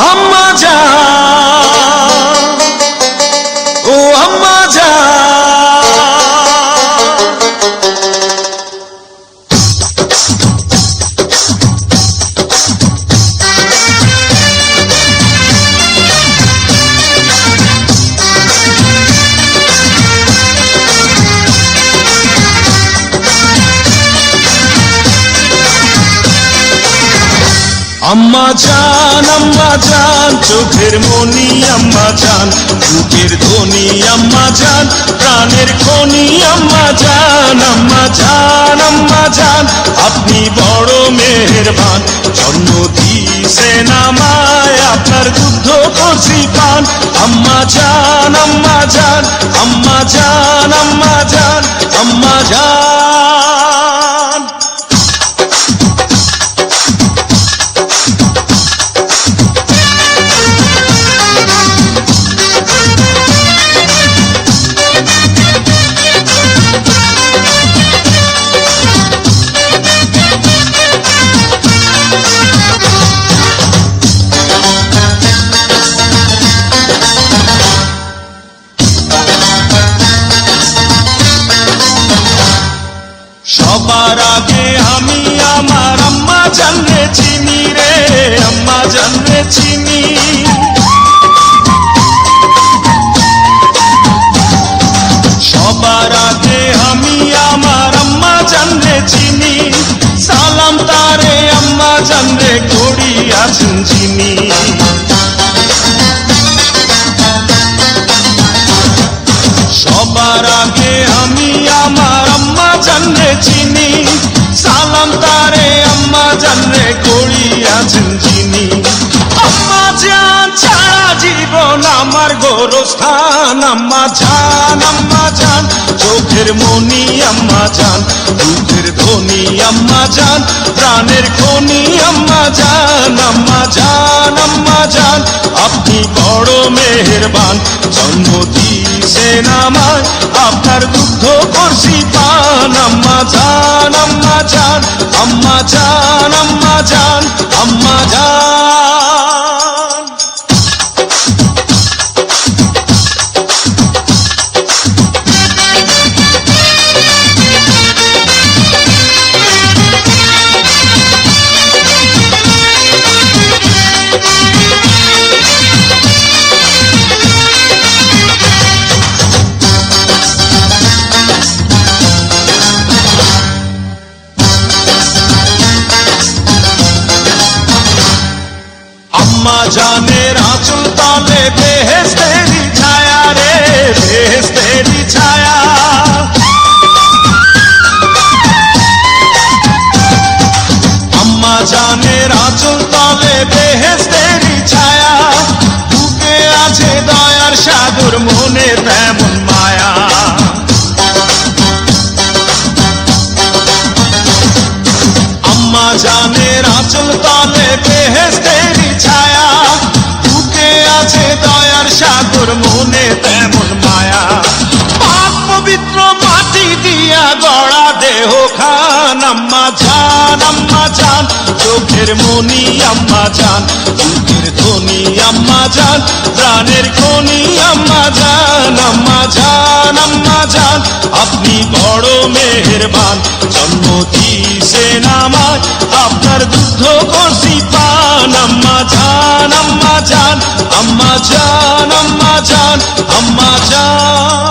আম্মা জান, ও আম্মা আম্মা জান, চোখের মনি আম্মা জান, বুকের ধ্বনি আম্মা জান, প্রাণের খনি আম্মা জান। আম্মা জান, আম্মা জান, আপনি বড় মেহেরবান, জন্ম দিয়েছেন আমায়, আপনার দুগ্ধ কচি পান। আম্মা জান, আম্মা জান, আম্মা জান, আম্মা জান, আম্মা জান। সবার আগে আমি আমার আম্মা জানরে চিনি রে, আম্মা জানরে চিনি। সবার আগে আমি আমার আম্মা জানরে চিনি, সালাম তারে আম্মা জানরে করিয়াছেন চিনি। সবার আগে আমি আমার আম্মা জানরে চিনি, সালাম তারে আম্মা জানরে করিয়াছেন চিনি। আম্মা জান ছাড়া জীবন আমার গোরস্থান। আম্মা জান, আম্মা জান, চোখের মনি আম্মা জান, বুকের ধ্বনি আম্মা জান, প্রাণের খনি আম্মা জান। আম্মা জান, আম্মা জান, আপনি বড় মেহেরবান, জন্ম দিয়েছেন আমায়, আপনার দুগ্ধ করছি পান। আম্মা জান, আম্মা জান, আম্মা জান, আম্মা জান, আম্মা জান। আম্মা জানের আঁচল তলে বেহেশতেরি ছায়া রে, বেহেশতেরি ছায়া। আম্মা জানের আঁচল তলে বেহেশতেরি ছায়া, বুকে আছে দয়ার সাগর, মনে তেমন মায়া। আম্মা জানের আঁচল তলে বেহেশতেরি ছায়া, বুকে আছে দয়ার সাগর, মনে তেমন মায়া। পাক পবিত্র মাটি দিয়া গড়া দেহ খান। আম্মা জান, আম্মা জান, চোখের মনি আম্মা জান, বুকের ধ্বনি আম্মা জান, প্রাণের খনি আম্মা জান। আম্মা জান, আম্মা জান, আপনি বড় মেহেরবান, জন্ম দিয়েছেন আমায়, আপনার দুগ্ধ করছি পান। আম্মা জান, আম্মা জান, আম্মা জান, আম্মা জান, আম্মা জান।